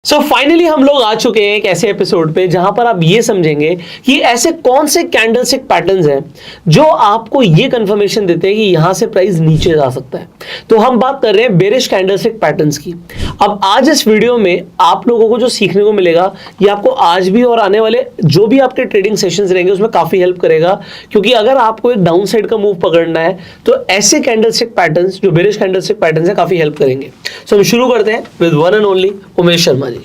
So finally हम लोग आ चुके हैं एक ऐसे एपिसोड पे जहां पर आप ये समझेंगे कि ऐसे कौन से कैंडलस्टिक पैटर्न्स हैं जो आपको ये कंफर्मेशन देते हैं कि यहां से प्राइस नीचे जा सकता है। तो हम बात कर रहे हैं बेरिश कैंडलस्टिक पैटर्न्स की। अब आज इस वीडियो में आप लोगों को जो सीखने को मिलेगा ये आपको आज भी और आने वाले जो भी आपके ट्रेडिंग सेशंस रहेंगे उसमें काफी हेल्प करेगा, क्योंकि अगर आपको एक डाउन साइड का मूव पकड़ना है तो ऐसे कैंडलस्टिक पैटर्न्स जो बेरिश कैंडलस्टिक पैटर्न्स है काफी हेल्प करेंगे। सो हम शुरू करते हैं with one and only Umesh Sharma ji.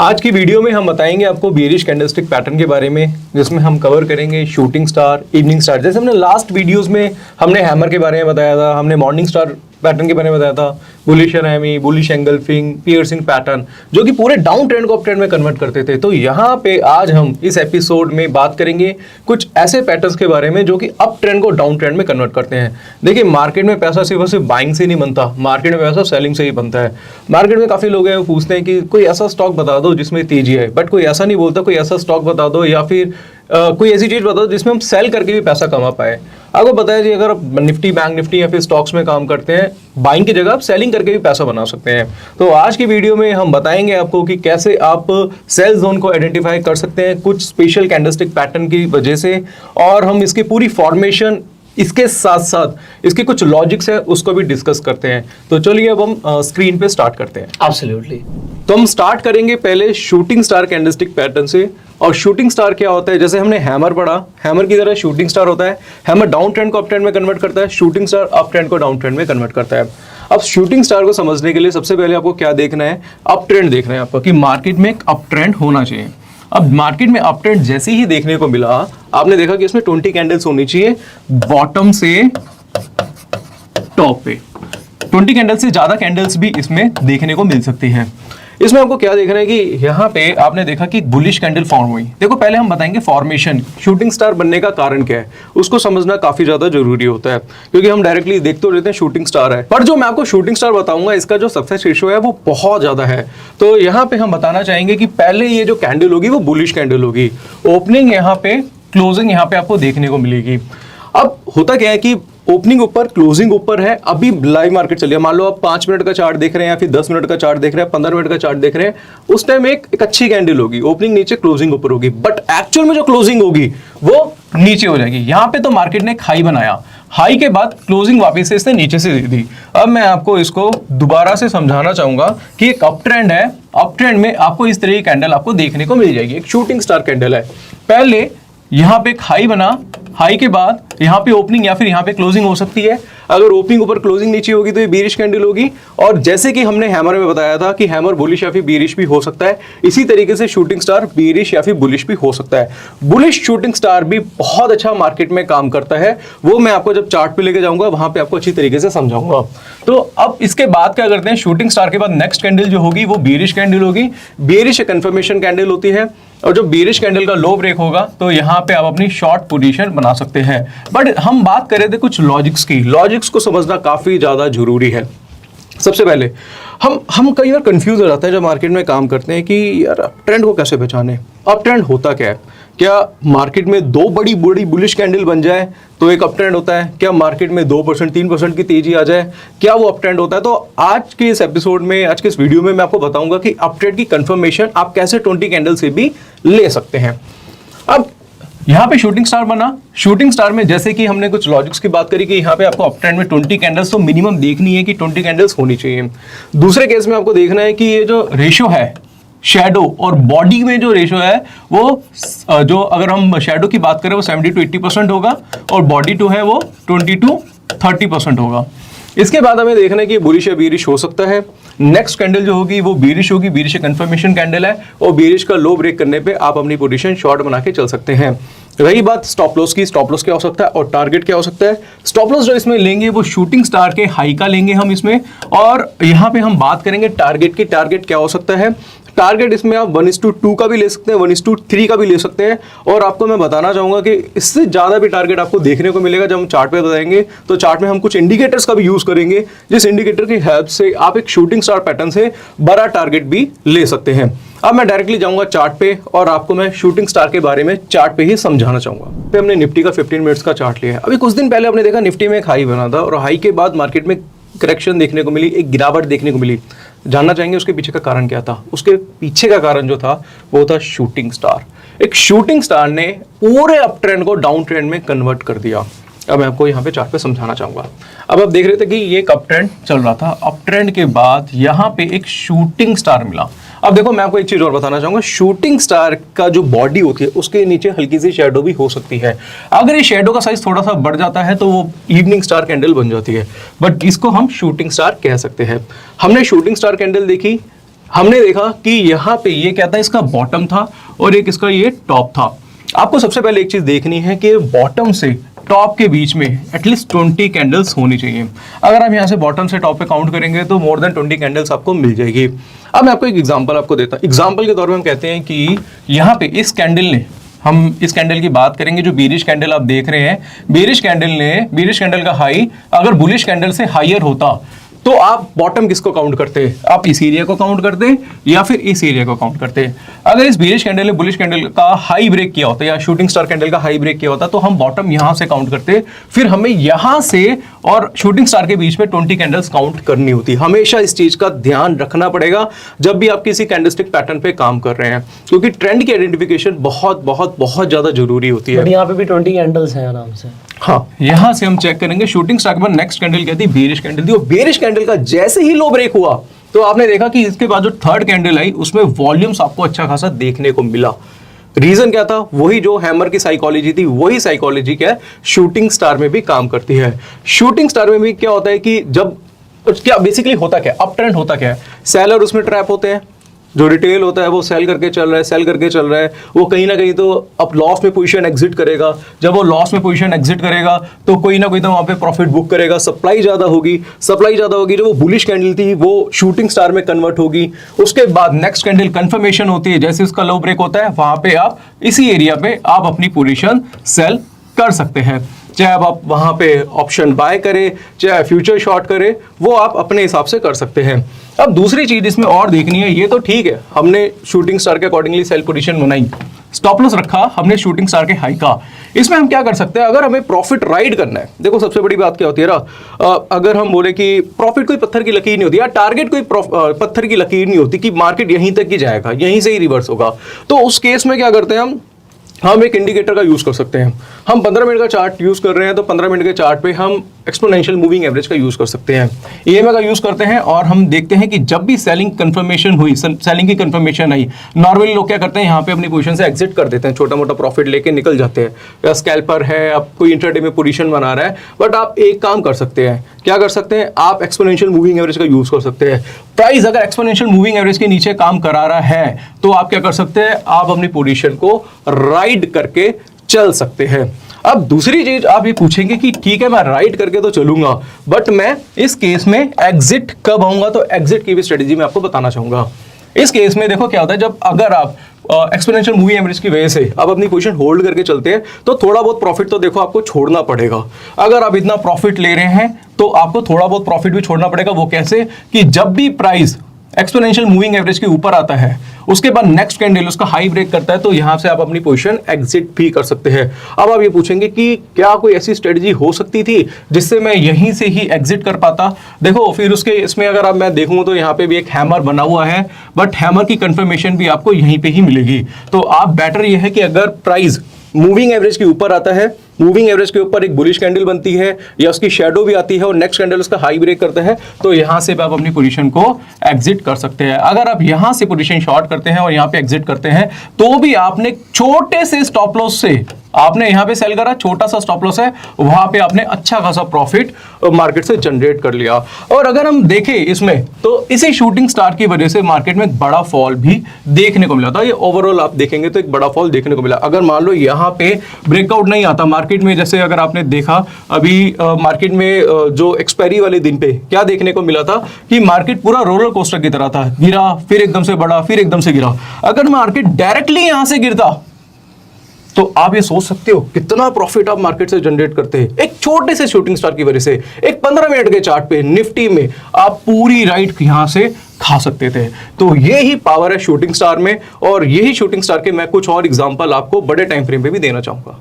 आज की वीडियो में हम बताएंगे आपको बेरिश कैंडलस्टिक पैटर्न के बारे में, जिसमें हम कवर करेंगे शूटिंग स्टार, इवनिंग स्टार। जैसे हमने लास्ट वीडियोस में हमने हैमर के बारे में बताया था, हमने मॉर्निंग स्टार पैटर्न के बारे में बताया था, bullish एनएमई, bullish engulfing, piercing pattern, जो कि पूरे डाउन ट्रेंड को अप ट्रेंड में कन्वर्ट करते थे। तो यहाँ पे आज हम इस एपिसोड में बात करेंगे कुछ ऐसे पैटर्न्स के बारे में जो कि अप ट्रेंड को डाउन ट्रेंड में कन्वर्ट करते हैं। देखिए, मार्केट में पैसा सिर्फ और सिर्फ बाइंग से नहीं बनता, मार्केट में पैसा सेलिंग से ही बनता है। मार्केट में काफी लोग हैं वो पूछते हैं कि कोई ऐसा स्टॉक बता दो जिसमें तेजी है, बट कोई ऐसा नहीं बोलता कोई ऐसा स्टॉक बता दो या फिर कोई ऐसी चीज बता दो जिसमें हम सेल करके भी पैसा कमा पाए। आपको पता है जी, अगर आप निफ्टी, बैंक निफ्टी या फिर स्टॉक्स में काम करते हैं, बाइंग की जगह आप सेलिंग करके भी पैसा बना सकते हैं। तो आज की वीडियो में हम बताएंगे आपको कि कैसे आप सेल जोन को आइडेंटिफाई कर सकते हैं कुछ स्पेशल कैंडलस्टिक पैटर्न की वजह से, और हम इसकी पूरी फॉर्मेशन, इसके साथ साथ इसके कुछ लॉजिक्स है उसको भी डिस्कस करते हैं। तो चलिए अब हम स्क्रीन पे स्टार्ट करते हैं। एब्सोल्युटली। तो हम स्टार्ट करेंगे पहले शूटिंग स्टार कैंडलस्टिक पैटर्न से। और शूटिंग स्टार क्या होता है? जैसे हमने हैमर पढ़ा, हैमर की तरह शूटिंग स्टार होता है। हैमर डाउन ट्रेंड को अप ट्रेंड में कन्वर्ट करता है, शूटिंग स्टार अप ट्रेंड को डाउन ट्रेंड में कन्वर्ट करता है। अब शूटिंग स्टार को समझने के लिए सबसे पहले आपको क्या देखना है? अप ट्रेंड देखना है आपको, कि मार्केट में एक अप ट्रेंड होना चाहिए। अब मार्केट में अप ट्रेंड जैसे ही देखने को मिला, आपने देखा कि इसमें 20 कैंडल्स होनी चाहिए बॉटम से टॉप पे। 20 कैंडल से ज्यादा कैंडल्स भी इसमें देखने को मिल सकती हैं। इसमें आपको क्या देखना है कि यहाँ पे आपने देखा कि बुलिश कैंडल फॉर्म हुई। देखो, पहले हम बताएंगे फॉर्मेशन, शूटिंग स्टार बनने का कारण क्या है, उसको समझना काफी ज्यादा जरूरी होता है, क्योंकि हम डायरेक्टली देखते तो रहते हैं शूटिंग स्टार है, पर जो मैं आपको शूटिंग स्टार बताऊंगा इसका जो सक्सेस रेशियो है वो बहुत ज्यादा है। तो यहाँ पे हम बताना चाहेंगे कि पहले ये जो कैंडल होगी वो बुलिश कैंडल होगी, ओपनिंग यहाँ पे, क्लोजिंग यहाँ पे आपको देखने को मिलेगी। अब होता क्या है कि ओपनिंग ऊपर, क्लोजिंग ऊपर है। अभी लाइव मार्केट चलिए, मान लो आप 5 मिनट का चार्ट देख रहे हैं या फिर 10 मिनट का चार्ट देख रहे हैं, 15 मिनट का चार्ट देख रहे हैं, उस टाइम एक अच्छी कैंडल होगी, ओपनिंग नीचे, क्लोजिंग ऊपर होगी, बट एक्चुअल में जो क्लोजिंग होगी वो नीचे हो जाएगी। यहाँ पे तो मार्केट ने एक हाई बनाया, हाई के बाद क्लोजिंग वापस से इसने नीचे से दे दी। अब मैं आपको इसको दोबारा से समझाना चाहूंगा कि एक अप ट्रेंड है, अप ट्रेंड में आपको इस तरह की कैंडल आपको देखने को मिल जाएगी। एक शूटिंग स्टार कैंडल है, पहले यहाँ पे एक हाई बना, हाई के बाद यहाँ पे ओपनिंग या फिर यहाँ पे क्लोजिंग हो सकती है। अगर ओपनिंग ऊपर, क्लोजिंग नीचे होगी तो ये बेरिश कैंडल होगी। और जैसे कि हमने हैमर में बताया था कि हैमर बुलिश या फिर बेरिश भी हो सकता है, इसी तरीके से शूटिंग स्टार बेरिश या फिर बुलिश भी हो सकता है। बुलिश शूटिंग स्टार भी बहुत अच्छा मार्केट में काम करता है, वो मैं आपको जब चार्ट पे लेके जाऊंगा वहां पे आपको अच्छी तरीके से समझाऊंगा। तो अब इसके बाद क्या करते हैं, शूटिंग स्टार के बाद नेक्स्ट कैंडल जो होगी वो बेरिश कैंडल होगी। बेरिश कंफर्मेशन कैंडल होती है, और जो बेरिश कैंडल का लो ब्रेक होगा तो यहाँ पे आप अपनी शॉर्ट पोजीशन बना सकते हैं। बट हम बात कर रहे थे कुछ लॉजिक्स की, लॉजिक्स को समझना काफी ज्यादा जरूरी है। सबसे पहले हम कई बार कंफ्यूज हो जाते हैं जब मार्केट में काम करते हैं कि यार अप ट्रेंड को कैसे पहचाने, अप ट्रेंड होता क्या है? क्या मार्केट में दो बड़ी बुलिश कैंडल बन जाए तो एक अप ट्रेंड होता है? क्या मार्केट में 2% 3% की तेजी आ जाए, क्या वो अप ट्रेंड होता है? तो आज के इस एपिसोड में, आज के इस वीडियो में मैं आपको बताऊंगा कि अप ट्रेंड की कंफर्मेशन आप कैसे 20 कैंडल से भी ले सकते हैं। अब यहाँ पे शूटिंग स्टार बना, शूटिंग स्टार में जैसे कि हमने कुछ लॉजिक्स की बात करी कि यहाँ पे आपको अप ट्रेंड में 20 कैंडल्स तो मिनिमम देखनी है कि 20 कैंडल्स होनी चाहिए। दूसरे केस में आपको देखना है कि ये जो रेशियो है शैडो और बॉडी में, जो रेशियो है वो जो अगर हम शैडो की बात करें वो 70 to 80% होगा और बॉडी टू है वो 20 to 30% होगा। इसके बाद हमें देखना है कि बुलिश या बेरिश हो सकता है। नेक्स्ट कैंडल जो होगी वो बेरिश होगी, बेरिश कंफर्मेशन कैंडल है, और बेरिश का लो ब्रेक करने पे आप अपनी पोजीशन शॉर्ट बना के चल सकते हैं। रही बात स्टॉप लॉस की, स्टॉप लॉस क्या हो सकता है और टारगेट क्या हो सकता है? स्टॉप लॉस जो इसमें लेंगे वो शूटिंग स्टार के हाई का लेंगे हम इसमें, और यहाँ पे हम बात करेंगे टारगेट की। टारगेट क्या हो सकता है? टारगेट इसमें आप 1:2 का भी ले सकते हैं, 1:3 का भी ले सकते हैं। और आपको मैं बताना चाहूंगा कि इससे ज्यादा भी टारगेट आपको देखने को मिलेगा जब हम चार्ट पे बताएंगे। तो चार्ट में हम कुछ इंडिकेटर्स का भी यूज करेंगे, जिस इंडिकेटर की हेल्प से आप एक शूटिंग स्टार पैटर्न से बड़ा टारगेट भी ले सकते हैं। अब मैं डायरेक्टली जाऊंगा चार्ट पे और आपको मैं शूटिंग स्टार के बारे में चार्ट पे ही समझाना चाहूंगा। पे हमने निफ्टी का 15 मिनट्स का चार्ट लिया है। अभी कुछ दिन पहले हमने देखा निफ्टी में एक हाई बना था और हाई के बाद मार्केट में करेक्शन देखने को मिली, एक गिरावट देखने को मिली। जानना चाहेंगे उसके पीछे का कारण क्या था। उसके पीछे का कारण जो था वो था शूटिंग स्टार। एक शूटिंग स्टार ने पूरे अप ट्रेंड को डाउन ट्रेंड में कन्वर्ट कर दिया। अब मैं आपको यहाँ पे चार्ट पे समझाना चाहूंगा। अब आप देख रहे थे कि ये एक अप ट्रेंड चल रहा था, अप ट्रेंड के बाद यहाँ पे एक शूटिंग स्टार मिला। अब देखो मैं आपको एक चीज और बताना चाहूंगा, शूटिंग स्टार का जो बॉडी होती है उसके नीचे हल्की सी शेडो भी हो सकती है। अगर ये शेडो का साइज थोड़ा सा बढ़ जाता है तो वो इवनिंग स्टार कैंडल बन जाती है, बट इसको हम शूटिंग स्टार कह सकते हैं। हमने शूटिंग स्टार कैंडल देखी, हमने देखा कि यहाँ पे ये क्या था, इसका बॉटम था और एक इसका ये टॉप था। आपको सबसे पहले एक चीज देखनी है कि बॉटम से टॉप के बीच में एटलीस्ट 20 कैंडल्स होनी चाहिए। अगर आप यहाँ से बॉटम से टॉप पे काउंट करेंगे तो मोर देन 20 कैंडल्स आपको मिल जाएगी। अब मैं आपको एक एग्जांपल आपको देता हूँ। एग्जांपल के तौर पे हम कहते हैं कि यहाँ पे इस कैंडल ने, हम इस कैंडल की बात करेंगे जो बेरिश कैंडल आप देख रहे हैं, बेरिश कैंडल का हाई अगर बुलिश कैंडल से हायर होता तो आप बॉटम किसको काउंट करते हैं, आप इस एरिया को काउंट करते या फिर इस एरिया को काउंट करते। अगर इस बेरिश कैंडल ने बुलिश कैंडल का हाई ब्रेक किया होता या शूटिंग स्टार कैंडल का हाई ब्रेक किया होता तो हम बॉटम यहां से काउंट करते, फिर हमें यहां से और शूटिंग स्टार के बीच में 20 कैंडल्स काउंट करनी होती। हमेशा इस चीज का ध्यान रखना पड़ेगा जब भी आप किसी कैंडलस्टिक पैटर्न पे काम कर रहे हैं, क्योंकि ट्रेंड की आइडेंटिफिकेशन बहुत बहुत बहुत ज्यादा जरूरी होती है। यहाँ पे भी 20 कैंडल्स हैं आराम से। हाँ, यहां से हम चेक करेंगे शूटिंग स्टार के बाद नेक्स्ट कैंडल क्या थी, बेरिश कैंडल थी। और बेरिश कैंडल का जैसे ही लो ब्रेक हुआ तो आपने देखा कि इसके बाद जो थर्ड कैंडल आई उसमें वॉल्यूम्स आपको अच्छा खासा देखने को मिला। रीजन क्या था, वही जो हैमर की साइकोलॉजी थी, वही साइकोलॉजी क्या है शूटिंग स्टार में भी काम करती है। शूटिंग स्टार में भी क्या होता है कि जब क्या बेसिकली होता क्या, अप ट्रेंड होता क्या है, सेलर उसमें ट्रैप होते हैं, जो रिटेल होता है वो सेल करके चल रहा है, वो कहीं ना कहीं तो अब लॉस में पोजीशन एग्जिट करेगा। जब वो लॉस में पोजीशन एग्जिट करेगा तो कोई ना कोई तो वहां पे प्रॉफिट बुक करेगा, सप्लाई ज्यादा होगी, जो वो बुलिश कैंडल थी वो शूटिंग स्टार में कन्वर्ट होगी। उसके बाद नेक्स्ट कैंडल कंफर्मेशन होती है, जैसे उसका लो ब्रेक होता है वहां पे आप इसी एरिया पे आप अपनी पोजीशन सेल कर सकते हैं। चाहे अब आप वहां पे ऑप्शन बाय करें, चाहे फ्यूचर शॉर्ट करें, वो आप अपने हिसाब से कर सकते हैं। अब दूसरी चीज इसमें और देखनी है, ये तो ठीक है हमने शूटिंग स्टार के अकॉर्डिंगली सेल पोजीशन बनाई, स्टॉप लॉस रखा हमने शूटिंग स्टार के हाई का। इसमें हम क्या कर सकते हैं, अगर हमें प्रॉफिट राइड करना है, देखो सबसे बड़ी बात क्या होती है ना, अगर हम बोले कि प्रॉफिट कोई पत्थर की लकीर नहीं होती या टारगेट कोई पत्थर की लकीर नहीं होती कि मार्केट यहीं तक ही जाएगा, यहीं से ही रिवर्स होगा, तो उस केस में क्या करते हैं हम एक इंडिकेटर का यूज कर सकते हैं। हम 15 मिनट का चार्ट यूज कर रहे हैं तो 15 मिनट के चार्ट पे हम एक्सपोनेंशियल मूविंग एवरेज का यूज कर सकते हैं, ईएमए का यूज करते हैं, और हम देखते हैं कि जब भी सेलिंग कंफर्मेशन हुई, सेलिंग की कंफर्मेशन आई, नॉर्मली लोग क्या करते हैं यहाँ पे अपनी पोजीशन से एग्जिट कर देते हैं, छोटा मोटा प्रॉफिट लेके निकल जाते हैं, या स्कैल्पर है, आप कोई इंट्राडे में पोजीशन बना रहा है। बट आप एक काम कर सकते हैं, क्या कर सकते हैं, आप एक्सपोनेंशियल मूविंग एवरेज का यूज कर सकते हैं। प्राइस अगर एक्सपोनेंशियल मूविंग एवरेज के नीचे काम करा रहा है तो आप क्या कर सकते हैं, आप अपनी पोजीशन को राइड करके चल सकते हैं। अब दूसरी चीज आप ये पूछेंगे कि ठीक है मैं राइड करके तो चलूंगा, बट मैं इस केस में एग्जिट कब आऊंगा, तो एग्जिट की भी स्ट्रेटेजी मैं आपको बताना चाहूंगा। इस केस में देखो क्या होता है, जब अगर आप एक्सपोनेंशियल मूविंग एवरेज की वजह से आप अपनी पोजीशन होल्ड करके चलते हैं तो थोड़ा बहुत प्रॉफिट तो देखो आपको छोड़ना पड़ेगा। अगर आप इतना प्रॉफिट ले रहे हैं तो आपको थोड़ा बहुत प्रॉफिट भी छोड़ना पड़ेगा। वो कैसे, कि जब भी प्राइस एक्सपोनेंशियल मूविंग एवरेज के ऊपर आता है उसके बाद नेक्स्ट कैंडल उसका हाई ब्रेक करता है तो यहां से आप अपनी पोजीशन एग्जिट भी कर सकते हैं। अब आप ये पूछेंगे कि क्या कोई ऐसी स्ट्रेटजी हो सकती थी जिससे मैं यहीं से ही एग्जिट कर पाता। देखो फिर उसके इसमें अगर आप मैं देखूं तो यहाँ पे भी एक हैमर बना हुआ है, बट हैमर की कंफर्मेशन भी आपको यहीं पे ही मिलेगी। तो आप बेटर ये है कि अगर प्राइस मूविंग एवरेज के ऊपर आता है, मूविंग एवरेज के ऊपर एक बुलिश कैंडल बनती है या उसकी शैडो भी आती है और नेक्स्ट कैंडल उसका हाई ब्रेक करता है, तो यहां से आप अपनी पोजीशन को एग्जिट कर सकते हैं। अगर आप यहां से पोजीशन शॉर्ट करते हैं और यहां पे एग्जिट करते हैं तो भी आपने छोटे से स्टॉप लॉस से आपने यहां पे सेल करा, छोटा सा स्टॉप लॉस है, वहां पे आपने अच्छा खासा प्रॉफिट मार्केट से जनरेट कर लिया। और अगर हम देखें इसमें तो इसी शूटिंग स्टार की वजह से मार्केट में एक बड़ा फॉल भी देखने को मिला था। ये ओवरऑल आप देखेंगे तो एक बड़ा फॉल देखने को मिला। अगर मान लो यहां पे ब्रेकआउट नहीं आता मार्केट में, जैसे अगर आपने देखा अभी मार्केट में जो एक्सपायरी वाले दिन पे क्या देखने को मिला था कि मार्केट पूरा रोलर कोस्टर की तरह था, गिरा फिर एकदम से बढ़ा फिर एकदम से गिरा। अगर मार्केट डायरेक्टली यहां से गिरता तो आप ये सोच सकते हो कितना प्रॉफिट आप मार्केट से जनरेट करते हैं एक छोटे से शूटिंग स्टार की वजह से। एक 15 मिनट के चार्ट पे निफ्टी में आप पूरी राइड यहां से खा सकते थे। तो ये ही पावर है शूटिंग स्टार में, और यही शूटिंग स्टार के मैं कुछ और एग्जांपल आपको बड़े टाइम फ्रेम पे भी देना चाहूंगा।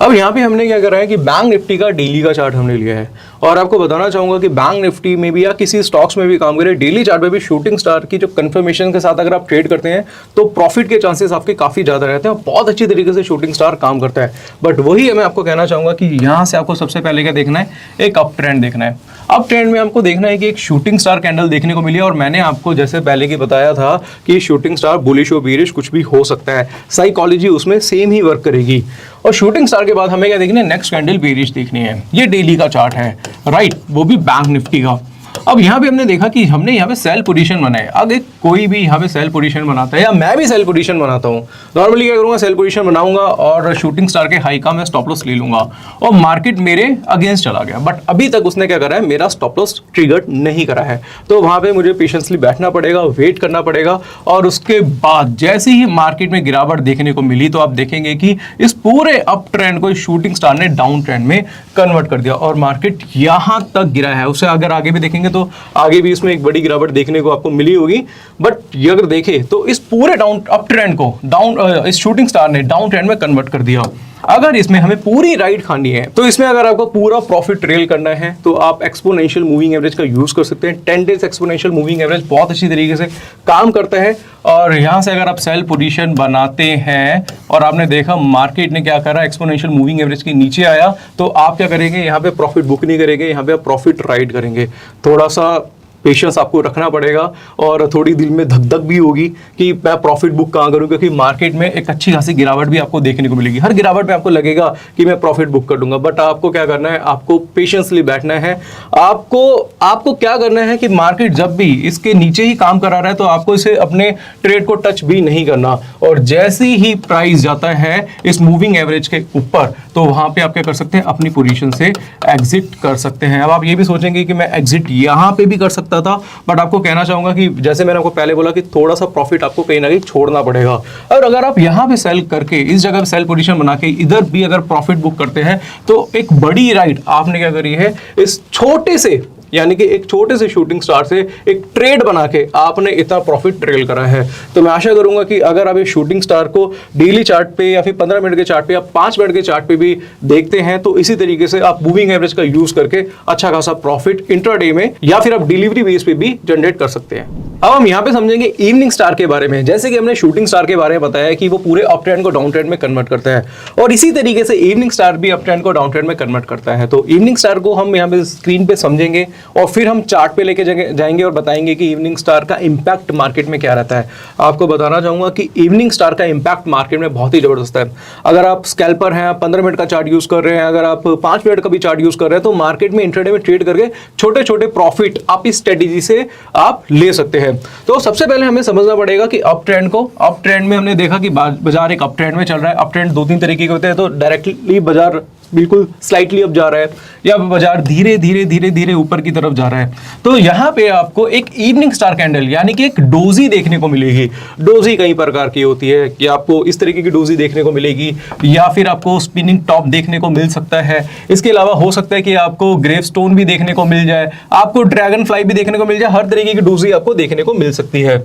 अब यहाँ पे हमने क्या करा है कि बैंक निफ्टी का डेली का चार्ट हमने लिया है और आपको बताना चाहूंगा कि बैंक निफ्टी में भी या किसी स्टॉक्स में भी काम करें, डेली चार्ट में भी शूटिंग स्टार की जो कंफर्मेशन के साथ अगर आप ट्रेड करते हैं तो प्रॉफिट के चांसेस आपके काफी ज्यादा रहते हैं और बहुत अच्छी तरीके से शूटिंग स्टार काम करता है। बट वही मैं आपको कहना चाहूंगा कि यहाँ से आपको सबसे पहले क्या देखना है, एक अप ट्रेंड देखना है। अप ट्रेंड में हमको देखना है कि एक शूटिंग स्टार कैंडल देखने को मिली है और मैंने आपको जैसे पहले की बताया था कि शूटिंग स्टार बुलिश और बीरिश कुछ भी हो सकता है, साइकोलॉजी उसमें सेम ही वर्क करेगी। और शूटिंग स्टार के बाद हमें क्या देखना है, नेक्स्ट कैंडल बीरिश देखनी है। ये डेली का चार्ट है, राइट, वो भी बैंक निफ्टी का। अब यहाँ पे हमने देखा कि हमने यहाँ पे सेल पोजीशन बनाए। अगर कोई भी यहाँ पे सेल पोजीशन बनाता है या मैं भी सेल पोजीशन बनाता हूँ, नॉर्मली क्या करूँगा, सेल पोजीशन बनाऊंगा और शूटिंग स्टार के हाई का मैं स्टॉप लॉस ले लूंगा और मार्केट मेरे अगेंस्ट चला गया, बट अभी तक उसने क्या करा है, मेरा स्टॉप लॉस ट्रिगर नहीं करा है। तो वहाँ पे मुझे पेशेंसली बैठना पड़ेगा, वेट करना पड़ेगा और उसके बाद जैसे ही मार्केट में गिरावट देखने को मिली तो आप देखेंगे कि इस पूरे अप ट्रेंड को शूटिंग स्टार ने डाउन ट्रेंड में कन्वर्ट कर दिया और मार्केट यहाँ तक गिरा है। उससे अगर आगे भी देखेंगे तो आगे भी इसमें एक बड़ी गिरावट देखने को आपको मिली होगी। बट ये अगर देखें तो इस पूरे डाउन अप ट्रेंड को इस शूटिंग स्टार ने डाउन ट्रेंड में कन्वर्ट कर दिया। अगर इसमें हमें पूरी राइड खानी है तो इसमें अगर आपको पूरा प्रॉफिट ट्रेल करना है तो आप एक्सपोनेंशियल मूविंग एवरेज का यूज कर सकते हैं। 10 डेज एक्सपोनेंशियल मूविंग एवरेज बहुत अच्छी तरीके से काम करता है और यहाँ से अगर आप सेल पोजीशन बनाते हैं और आपने देखा मार्केट ने क्या करा, एक्सपोनेंशियल मूविंग एवरेज के नीचे आया, तो आप क्या करेंगे, यहाँ पे प्रॉफिट बुक नहीं करेंगे, यहाँ पे आप प्रॉफिट राइड करेंगे। थोड़ा सा पेशेंस आपको रखना पड़ेगा और थोड़ी दिल में धक धक भी होगी कि मैं प्रॉफिट बुक कहाँ करूँ, क्योंकि मार्केट में एक अच्छी खासी गिरावट भी आपको देखने को मिलेगी। हर गिरावट में आपको लगेगा कि मैं प्रॉफिट बुक कर दूंगा, बट आपको क्या करना है, आपको पेशेंसली बैठना है। आपको क्या करना है कि मार्केट जब भी इसके नीचे ही काम करा रहा है तो आपको इसे अपने ट्रेड को टच भी नहीं करना और जैसे ही प्राइस जाता है इस मूविंग एवरेज के ऊपर तो वहां पे आप क्या कर सकते हैं, अपनी पोजीशन से एग्जिट कर सकते हैं। अब आप ये भी सोचेंगे कि मैं एग्जिट यहाँ पे भी कर सकता था, बट आपको कहना चाहूंगा कि जैसे मैंने आपको पहले बोला कि थोड़ा सा प्रॉफिट आपको कहीं ना कहीं छोड़ना पड़ेगा। और अगर आप यहाँ पे सेल करके इस जगह पे सेल पोजीशन बना के इधर भी अगर प्रॉफिट बुक करते हैं तो एक बड़ी राइड आपने क्या करी है, इस छोटे से यानी कि एक छोटे से शूटिंग स्टार से एक ट्रेड बना के आपने इतना प्रॉफिट ट्रेल करा है। तो मैं आशा करूंगा कि अगर आप ये शूटिंग स्टार को डेली चार्ट पे या फिर 15 मिनट के चार्ट पे या 5 मिनट के चार्ट पे भी देखते हैं तो इसी तरीके से आप मूविंग एवरेज का यूज करके अच्छा खासा प्रॉफिट इंट्राडे में या फिर आप डिलीवरी बेस पे भी जनरेट कर सकते हैं। अब हम यहाँ पे समझेंगे इवनिंग स्टार के बारे में। जैसे कि हमने शूटिंग स्टार के बारे में बताया कि वो पूरे अप ट्रेंड को डाउन ट्रेंड में कन्वर्ट करता है और इसी तरीके से इवनिंग स्टार भी अप ट्रेंड को डाउन ट्रेंड में कन्वर्ट करता है। तो इवनिंग स्टार को हम यहाँ पे स्क्रीन पे समझेंगे और फिर हम चार्ट पे लेके जाएंगे और बताएंगे कि इवनिंग स्टार का इंपैक्ट मार्केट में क्या रहता है। आपको बताना चाहूंगा कि इवनिंग स्टार का इंपैक्ट मार्केट में बहुत ही जबरदस्त है। अगर आप स्कैल्पर हैं, आप 15 मिनट का चार्ट यूज कर रहे हैं, अगर आप 5 मिनट का भी चार्ट यूज कर रहे हैं तो मार्केट में इंट्राडे में ट्रेड करके छोटे छोटे प्रॉफिट आप इस स्ट्रेटेजी से आप ले सकते हैं। तो सबसे पहले हमें समझना पड़ेगा कि अप ट्रेंड में हमने देखा कि बाजार एक अप ट्रेंड में चल रहा है। अप ट्रेंड 2-3 तरीके के होते हैं, तो डायरेक्टली बाजार बिल्कुल स्लाइटली अप जा रहा है या बाजार धीरे धीरे ऊपर की तरफ जा रहा है। तो यहाँ पे आपको एक इवनिंग स्टार कैंडल यानी कि एक डोजी देखने को मिलेगी। डोजी कई प्रकार की होती है कि आपको इस तरीके की डोजी देखने को मिलेगी या फिर आपको स्पिनिंग टॉप देखने को मिल सकता है। इसके अलावा हो सकता है कि आपको ग्रेवस्टोन भी देखने को मिल जाए, आपको ड्रैगन फ्लाई भी देखने को मिल जाए। हर तरीके की डोजी आपको देखने को मिल सकती है।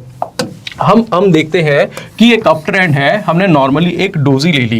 हम देखते हैं कि एक अप ट्रेंड है, हमने नॉर्मली एक डोजी ले ली,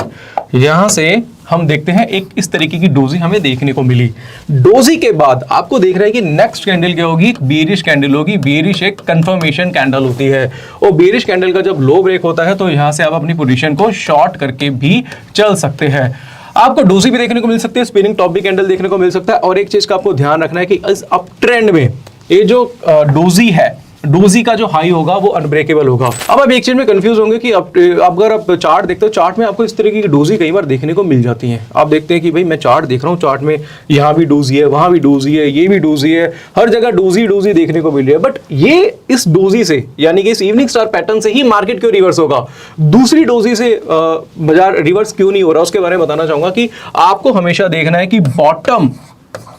यहां से हम देखते हैं एक इस तरीके की डोजी हमें देखने को मिली। डोजी के बाद आपको देख रहे हैं कि नेक्स्ट कैंडल क्या होगी, बेरिश कैंडल होगी। बेरिश एक कंफर्मेशन कैंडल होती है और बेरिश कैंडल का जब लो ब्रेक होता है तो यहां से आप अपनी पोजीशन को शॉर्ट करके भी चल सकते हैं। आपको डोजी भी देखने को मिल सकती है, स्पिनिंग टॉप भी कैंडल देखने को मिल सकता है। और एक चीज का आपको ध्यान रखना है कि इस अप ट्रेंड में ये जो डोजी है, डोजी का जो हाई होगा वो अनब्रेकेबल होगा। अब आप एक चीज में कंफ्यूज होंगे कि अगर आप चार्ट देखते हो, चार्ट में आपको इस तरीके की डोजी कई बार देखने को मिल जाती हैं। आप देखते हैं कि भाई मैं चार्ट देख रहा हूँ, चार्ट में यहाँ भी डोजी है, वहां भी डोजी है, ये भी डोजी है, हर जगह डोजी देखने को मिल रही है। बट ये इस डोजी से यानी कि इस इवनिंग स्टार पैटर्न से ही मार्केट क्यों रिवर्स होगा, दूसरी डोजी से बाजार रिवर्स क्यों नहीं हो रहा, उसके बारे में बताना चाहूंगा कि आपको हमेशा देखना है कि बॉटम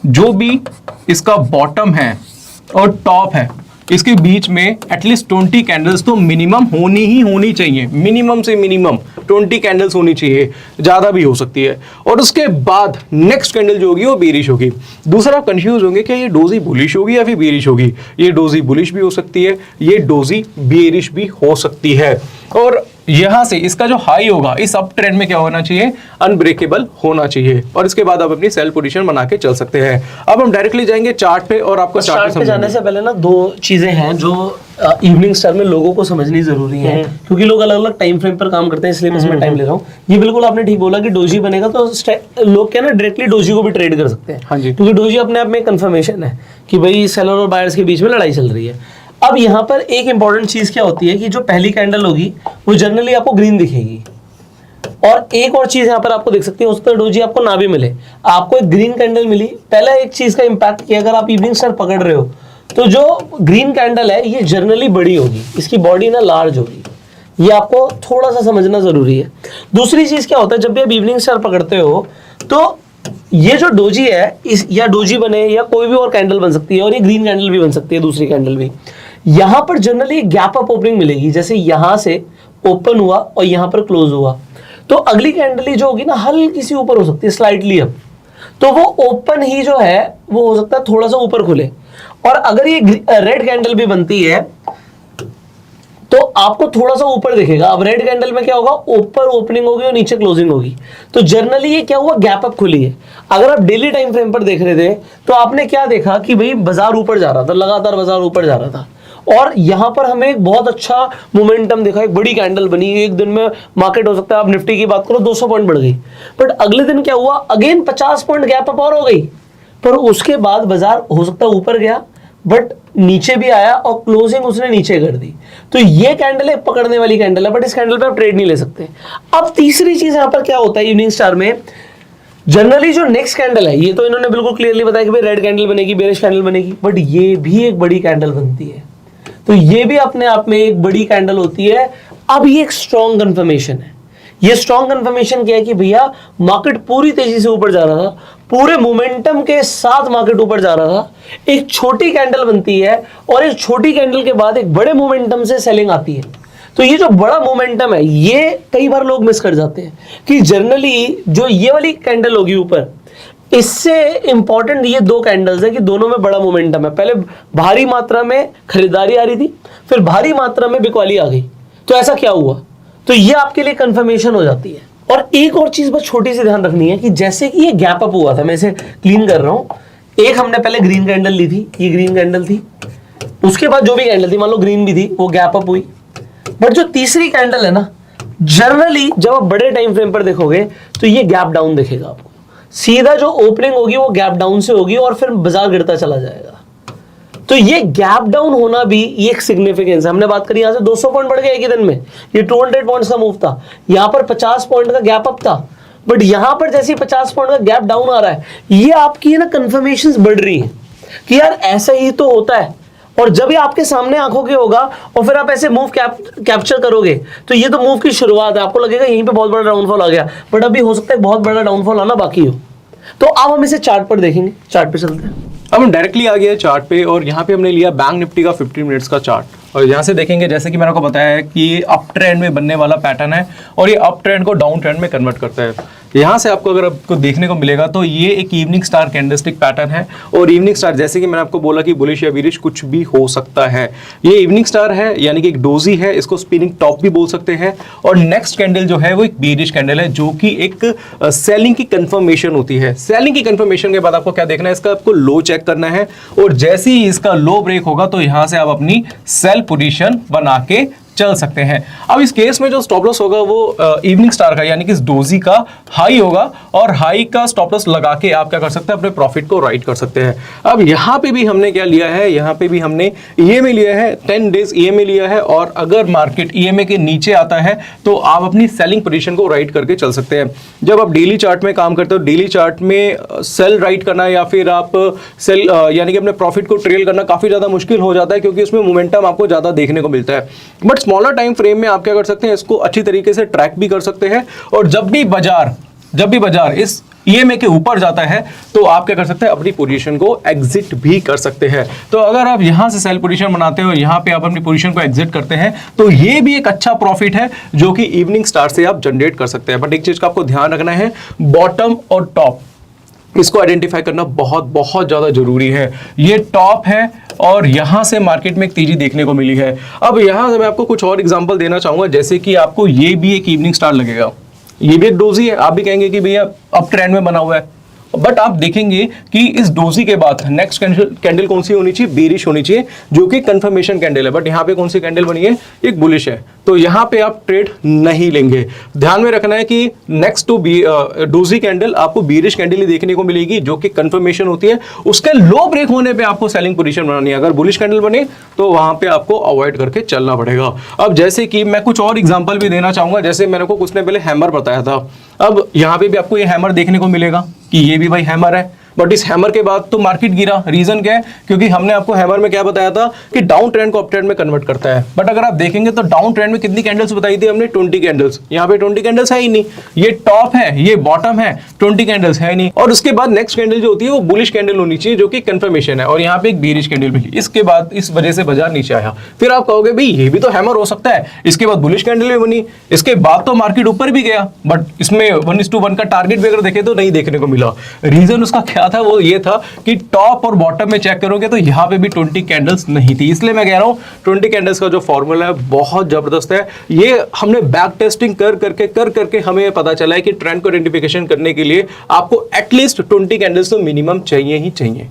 जो भी इसका बॉटम है और टॉप है, इसके बीच में एटलीस्ट 20 कैंडल्स तो मिनिमम होनी चाहिए। मिनिमम से मिनिमम 20 कैंडल्स होनी चाहिए, ज्यादा भी हो सकती है। और उसके बाद नेक्स्ट कैंडल जो होगी वो बेरिश होगी। दूसरा आप कंफ्यूज होंगे कि ये डोजी बुलिश होगी या फिर बेरिश होगी। ये डोजी बुलिश भी हो सकती है, ये डोजी बेरिश भी हो सकती है। और यहां से इसका जो हाई होगा इस अप ट्रेंड में क्या होना चाहिए, अनब्रेकेबल होना चाहिए, और इसके बाद आप अपनी सेल पोजीशन बना के चल सकते हैं। अब हम डायरेक्टली जाएंगे चार्ट पे और आपको चार्ट पे जाने से पहले ना दो चीजें हैं जो इवनिंग स्टार में लोगों को समझनी जरूरी है, क्योंकि लोग अलग अलग टाइम फ्रेम पर काम करते हैं, इसलिए मैं इसमें टाइम ले रहा हूँ। ये बिल्कुल आपने ठीक बोला कि डोजी बनेगा तो लोग क्या ना डायरेक्टली डोजी को भी ट्रेड कर सकते हैं। हाँ जी, क्योंकि डोजी अपने आप में कंफर्मेशन है कि भाई सेलर और बायर्स के बीच में लड़ाई चल रही है। अब यहाँ पर एक इंपॉर्टेंट चीज क्या होती है कि जो पहली कैंडल होगी वो जनरली आपको ग्रीन दिखेगी, और एक और चीज यहाँ पर आपको देख सकते हैं, उसका डोजी आपको ना भी मिले, आपको एक ग्रीन कैंडल मिली। पहला एक चीज का इंपैक्ट कि अगर आप इवनिंग स्टार पकड़ रहे हो तो जो ग्रीन कैंडल है ये जनरली बड़ी होगी, इसकी बॉडी ना लार्ज होगी, ये आपको थोड़ा सा समझना जरूरी है। दूसरी चीज क्या होता है, जब भी आप इवनिंग स्टार पकड़ते हो तो ये जो डोजी है इस या डोजी बने या कोई भी और कैंडल बन सकती है, और ये ग्रीन कैंडल भी बन सकती है, दूसरी कैंडल भी। यहां पर जनरली गैप अप ओपनिंग मिलेगी, जैसे यहां से ओपन हुआ और यहां पर क्लोज हुआ, तो अगली कैंडल ही जो होगी ना हल्की सी ऊपर हो सकती है, स्लाइटली अप, तो वो ओपन ही जो है वो हो सकता है थोड़ा सा ऊपर खुले। और अगर ये रेड कैंडल भी बनती है तो आपको थोड़ा सा ऊपर दिखेगा। अब रेड कैंडल में क्या होगा, ऊपर ओपनिंग होगी और नीचे क्लोजिंग होगी, तो जनरली ये क्या हुआ, गैप अप खुली है। अगर आप डेली टाइम फ्रेम पर देख रहे थे तो आपने क्या देखा कि भाई बाजार ऊपर जा रहा था, लगातार बाजार ऊपर जा रहा था, और यहां पर हमें एक बहुत अच्छा मोमेंटम दिखा, एक बड़ी कैंडल बनी। एक दिन में मार्केट हो सकता है, आप निफ्टी की बात करो 200 पॉइंट बढ़ गई, बट अगले दिन क्या हुआ, अगेन 50 पॉइंट गैप अप और हो गई, पर उसके बाद बाजार हो सकता है ऊपर गया बट नीचे भी आया और क्लोजिंग उसने नीचे कर दी। तो ये कैंडल एक पकड़ने वाली कैंडल है, बट इस कैंडल पे आप ट्रेड नहीं ले सकते। अब तीसरी चीज यहां पर क्या होता है इवनिंग स्टार में, जनरली जो नेक्स्ट कैंडल है, ये तो इन्होंने बिल्कुल क्लियरली बताया कि भाई रेड कैंडल बनेगी, बेरिश कैंडल बनेगी, बट ये भी एक बड़ी कैंडल बनती है, तो ये भी अपने आप में एक बड़ी कैंडल होती है। अब ये एक स्ट्रॉन्ग कंफर्मेशन है। ये स्ट्रॉन्ग कंफर्मेशन क्या है कि भैया मार्केट पूरी तेजी से ऊपर जा रहा था, पूरे मोमेंटम के साथ मार्केट ऊपर जा रहा था, एक छोटी कैंडल बनती है और एक छोटी कैंडल के बाद एक बड़े मोमेंटम से सेलिंग आती है। तो ये जो बड़ा मोमेंटम है ये कई बार लोग मिस कर जाते हैं कि जनरली जो ये वाली कैंडल होगी ऊपर, इससे इंपॉर्टेंट ये दो कैंडल्स है कि दोनों में बड़ा मोमेंटम है। पहले भारी मात्रा में खरीदारी आ रही थी, फिर भारी मात्रा में बिकवाली आ गई, तो ऐसा क्या हुआ, तो ये आपके लिए कंफर्मेशन हो जाती है। और एक और चीज बस छोटी सी ध्यान रखनी है कि जैसे कि ये गैप अप हुआ था, मैं इसे क्लीन कर रहा हूं, एक हमने पहले ग्रीन कैंडल ली थी, ये ग्रीन कैंडल थी, उसके बाद जो भी कैंडल थी मान लो ग्रीन भी थी, वो गैप अप हुई, बट जो तीसरी कैंडल है ना, जनरली जब आप बड़े टाइम फ्रेम पर देखोगे तो ये गैप डाउन दिखेगा आपको, सीधा जो ओपनिंग होगी वो गैप डाउन से होगी और फिर बाजार गिरता चला जाएगा। तो ये गैप डाउन होना भी ये एक सिग्निफिकेंस है। हमने बात करी यहां से 200 पॉइंट बढ़ गया एक ही दिन में, ये 200 पॉइंट्स का मूव था, यहां पर 50 पॉइंट का गैप अप था, बट यहां पर जैसे 50 पॉइंट का गैप डाउन आ रहा है, ये आपकी ना कन्फर्मेशंस बढ़ रही हैं कि यार ऐसा ही तो होता है। और जब ये आपके सामने आंखों के होगा और फिर आप ऐसे मूव कैप्चर करोगे तो ये तो मूव की शुरुआत है, आपको लगेगा यहीं पे बहुत बड़ा डाउनफॉल आ गया, बट अभी हो सकता है बहुत बड़ा डाउनफॉल आना बाकी हो। तो अब हम इसे चार्ट पर देखेंगे, चार्ट पे चलते हैं। अब हम डायरेक्टली आ गए चार्ट पे और यहाँ पे हमने लिया बैंक निफ्टी का 15 मिनट्स का चार्ट, और यहाँ से देखेंगे जैसे कि मैंने आपको बताया है कि ये अप ट्रेंड में बनने वाला पैटर्न है और ये अप ट्रेंड को डाउन ट्रेंड में कन्वर्ट करता है। यहाँ से आपको अगर आपको देखने को मिलेगा तो ये एक इवनिंग स्टार कैंडलस्टिक पैटर्न है, और इवनिंग स्टार जैसे कि मैंने आपको बोला कि बुलिश या बेरिश कुछ भी हो सकता है। ये इवनिंग स्टार है यानी कि एक डोजी है, इसको स्पिनिंग टॉप भी बोल सकते हैं, और नेक्स्ट कैंडल जो है वो एक बेरिश कैंडल है जो कि एक सेलिंग की कंफर्मेशन होती है। सेलिंग की कंफर्मेशन के बाद आपको क्या देखना है, इसका आपको लो चेक करना है, और जैसे ही इसका लो ब्रेक होगा तो यहाँ से आप अपनी सेल पोजीशन बना के चल सकते हैं। अब इस केस में जो स्टॉप लॉस होगा वो इवनिंग स्टार का यानी कि इस डोजी का हाई होगा, और हाई का स्टॉप लॉस लगा के आप क्या कर सकते हैं, अपने प्रॉफिट को राइट कर सकते हैं। अब यहाँ पे भी हमने क्या लिया है, यहाँ पे भी हमने ईएमए लिया है, 10 डेज ईएमए लिया है, और अगर मार्केट ईएमए के नीचे आता है तो आप अपनी सेलिंग पोजीशन को राइट करके चल सकते हैं। जब आप डेली चार्ट में काम करते हो, डेली चार्ट में सेल राइट करना या फिर आप सेल यानी कि अपने प्रॉफिट को ट्रेल करना काफी ज्यादा मुश्किल हो जाता है, क्योंकि उसमें मोमेंटम आपको ज्यादा देखने को मिलता है। बट स्मॉलर टाइम फ्रेम में आप क्या कर सकते हैं, इसको अच्छी तरीके से ट्रैक भी कर सकते हैं, और जब भी बाजार इस ईएमए के ऊपर जाता है तो आप क्या कर सकते हैं, अपनी पोजीशन को एग्जिट भी कर सकते हैं। तो अगर आप यहां से सेल पोजीशन बनाते हो, यहां पे आप अपनी पोजीशन को एग्जिट करते हैं, तो ये भी एक अच्छा प्रॉफिट है जो कि इवनिंग स्टार से आप जनरेट कर सकते हैं। बट एक चीज का आपको ध्यान रखना है, बॉटम और टॉप इसको आइडेंटिफाई करना बहुत बहुत ज्यादा जरूरी है। ये टॉप है और यहाँ से मार्केट में एक तेजी देखने को मिली है। अब यहाँ से मैं आपको कुछ और एग्जांपल देना चाहूंगा, जैसे कि आपको ये भी एक इवनिंग स्टार लगेगा, ये भी एक डोजी है, आप भी कहेंगे कि भैया अप ट्रेंड में बना हुआ है, बट आप देखेंगे कि इस डोजी के बाद नेक्स्ट कैंडल कौन सी होनी चाहिए, बेरिश होनी चाहिए, जो कि कंफर्मेशन कैंडल है। बट यहाँ पे कौन सी कैंडल बनी है, एक बुलिश है, तो यहाँ पे आप ट्रेड नहीं लेंगे। ध्यान में रखना है कि नेक्स्ट टू डोजी कैंडल आपको बेरिश कैंडल ही देखने को मिलेगी, जो कि कंफर्मेशन होती है। उसके लो ब्रेक होने पे आपको सेलिंग पोजीशन बनानी है। अगर बुलिश कैंडल बने तो वहां पे आपको अवॉइड करके चलना पड़ेगा। अब जैसे कि मैं कुछ और एग्जांपल भी देना चाहूंगा, जैसे मैंने को कुछ ने पहले हैमर बताया था, अब यहाँ पे भी आपको ये हैमर देखने को मिलेगा कि ये भी भाई हैमर है, बट इस हैमर के बाद तो मार्केट गिरा। रीजन क्या है, क्योंकि हमने आपको हैमर में क्या बताया था कि डाउन ट्रेंड को अप ट्रेंड में कन्वर्ट करता है। बट अगर आप देखेंगे तो डाउन ट्रेंड में कितनी कैंडल्स बताई थी हमने, 20 कैंडल्स। यहाँ पे 20 कैंडल्स है ही नहीं, ये टॉप है, ये बॉटम है, 20 कैंडल्स है नहीं। और उसके बाद नेक्स्ट कैंडल जो होती है वो बुलिश कैंडल होनी चाहिए, जो कि कंफर्मेशन है, और यहाँ पे एक बेरिश कैंडल मिली। इसके बाद इस वजह से बाजार नीचे आया। फिर आप कहोगे भाई ये भी तो हैमर हो सकता है, इसके बाद बुलिश कैंडल भी बनी, इसके बाद तो मार्केट ऊपर भी गया, बट इसमें 1:1 का टारगेट भी अगर देखे तो नहीं देखने को मिला। रीजन उसका क्या था, वो ये था कि टॉप और बॉटम में चेक करोगे तो यहाँ पे भी 20 कैंडल्स नहीं थी। इसलिए मैं कह रहा हूँ 20 कैंडल्स का जो फॉर्मूला है बहुत जबरदस्त है। ये हमने बैक टेस्टिंग कर करके हमें पता चला है कि ट्रेंड को आइडेंटिफिकेशन करने के लिए आपको एटलीस्ट 20 कैंडल्स तो मिनिमम चाहिए ही चाहिए।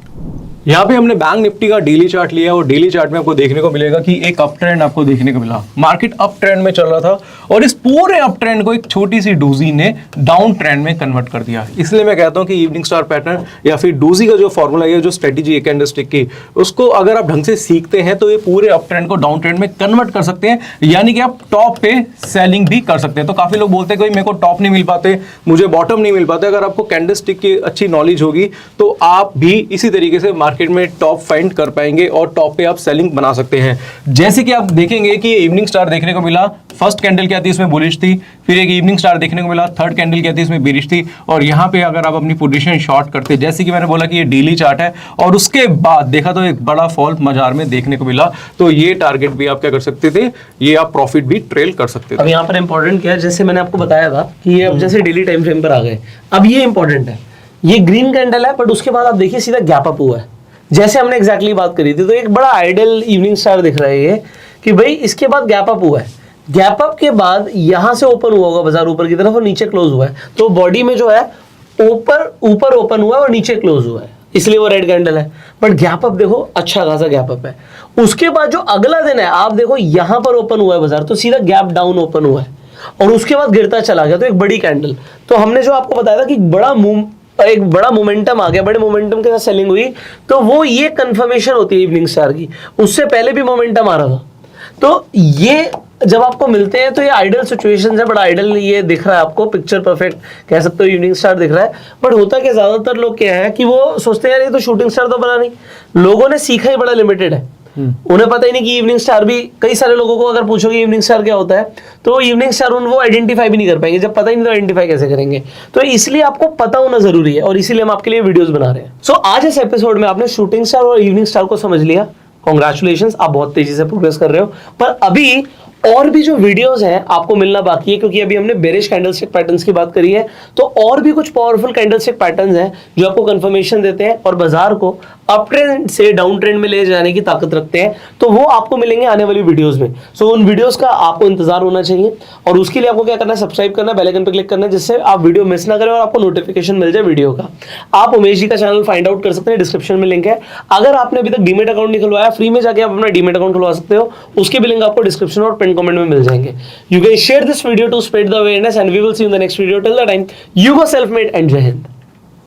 यहाँ पे हमने बैंक निफ्टी का डेली चार्ट लिया और डेली चार्ट में आपको देखने को मिलेगा कि एक अप ट्रेंड आपको देखने को मिला। मार्केट अप ट्रेंड में चल रहा था और इस पूरे अप ट्रेंड को एक छोटी सी डोजी ने डाउन ट्रेंड में कन्वर्ट कर दिया। इसलिए मैं कहता हूँ कि इवनिंग स्टार पैटर्न या फिर डोजी का जो फॉर्मूला है, जो स्ट्रेटेजी है कैंडलस्टिक की, उसको अगर आप ढंग से सीखते हैं तो ये पूरे अप ट्रेंड को डाउन ट्रेंड में कन्वर्ट कर सकते हैं, यानी कि आप टॉप पे सेलिंग भी कर सकते हैं। तो काफी लोग बोलते हैं कि मेरे को टॉप नहीं मिल पाते, मुझे बॉटम नहीं मिल पाते। अगर आपको कैंडलस्टिक की अच्छी नॉलेज होगी तो आप भी इसी तरीके से मार्केट में टॉप फाइंड कर पाएंगे और टॉप पे आप सेलिंग बना सकते हैं। जैसे कि आप देखेंगे कि इवनिंग स्टार देखने को मिला, फर्स्ट कैंडल क्या थी, इसमें बुलिश थी, फिर एक इवनिंग स्टार देखने को मिला, थर्ड कैंडल क्या थी, इसमें बेरिश थी, और यहाँ पे अगर आप अपनी पोजीशन शॉर्ट करते, जैसे कि मैंने बोला कि ये डेली चार्ट है, और उसके बाद देखा तो एक बड़ा फॉल बाजार में देखने को मिला, तो ये टारगेट भी आप क्या कर सकते थे, ये आप प्रॉफिट भी ट्रेल कर सकते थे। अब यहाँ पर इंपॉर्टेंट क्या है, जैसे मैंने आपको बताया था कि ये अब जैसे डेली टाइम फ्रेम पर आ गए, अब ये इंपॉर्टेंट है, ये ग्रीन कैंडल है, बट उसके बाद आप देखिए सीधा गैप अप हुआ है, जैसे हमने एग्जैक्टली बात करी थी। तो एक बड़ा आइडियल इवनिंग स्टार दिख रहा है ये कि भाई इसके बाद गैप अप हुआ है, गैप अप के बाद यहां से ओपन हुआ होगा बाजार ऊपर की तरफ और नीचे क्लोज हुआ है, तो बॉडी में जो है ऊपर ओपन हुआ है और नीचे क्लोज हुआ है, इसलिए वो रेड कैंडल है। बट गैप अप देखो अच्छा खासा गैप अप है। उसके बाद जो अगला दिन है आप देखो यहां पर ओपन हुआ है बाजार, तो सीधा गैप डाउन ओपन हुआ है और उसके बाद गिरता चला गया, तो एक बड़ी कैंडल। तो हमने जो आपको बताया था कि एक बड़ा मोमेंटम आ गया, बड़े मोमेंटम के साथ सेलिंग हुई, तो वो ये कंफर्मेशन होती है इवनिंग स्टार की। उससे पहले भी मोमेंटम आ रहा था, तो ये जब आपको मिलते हैं तो ये आइडियल सिचुएशन है, बड़ा आइडियल ये दिख रहा है आपको, पिक्चर परफेक्ट कह सकते हो, इवनिंग स्टार दिख रहा है। बट होता क्या, ज्यादातर लोग क्या है कि वो सोचते हैं यार ये तो शूटिंग स्टार तो बना नहीं, लोगों ने सीखा ही बड़ा लिमिटेड है, उन्हें पता ही नहीं कि इवनिंग स्टार भी, कई सारे लोगों को अगर पूछोगे इवनिंग स्टार क्या होता है तो इवनिंग स्टार वो आइडेंटिफाई भी नहीं कर पाएंगे, जब पता ही नहीं तो आइडेंटिफाई कैसे करेंगे। तो इसलिए आपको पता होना जरूरी है और इसीलिए हम आपके लिए वीडियोस बना रहे हैं। सो आज इस एपिसोड में आपने शूटिंग स्टार और इवनिंग स्टार को समझ लिया, कॉन्ग्रेचुलेशंस, आप बहुत तेजी से प्रोग्रेस कर रहे हो। पर अभी और भी जो वीडियोस हैं आपको मिलना बाकी है, क्योंकि अभी हमने बेरिश कैंडलस्टिक पैटर्न्स की बात करी है, तो और भी कुछ पावरफुल कैंडलस्टिक पैटर्न्स हैं जो आपको कंफर्मेशन देते हैं और बाजार को अप ट्रेंड से डाउन ट्रेंड में ले जाने की ताकत रखते हैं, तो वो आपको मिलेंगे आने वाली वीडियोस में। सो उन वीडियोस का आपको इंतजार होना चाहिए और उसके लिए आपको क्या करना है, सब्सक्राइब करना है, बेल आइकन पर क्लिक करना है, जिससे आप वीडियो मिस ना करें और आपको नोटिफिकेशन मिल जाए वीडियो का। आप उमेश जी का चैनल फाइंड आउट कर सकते हैं, डिस्क्रिप्शन में लिंक है। अगर आपने अभी तक डीमेट अकाउंट नहीं खुलवाया, फ्री में जाके आप अपना डीमेट अकाउंट खुलवा सकते हो, उसके भी लिंक आपको डिस्क्रिप्शन और पिन कमेंट में मिल जाएंगे। You can share this video to spread the awareness and we will see you in the next video. Till the time, you go self-made and Jai Hind.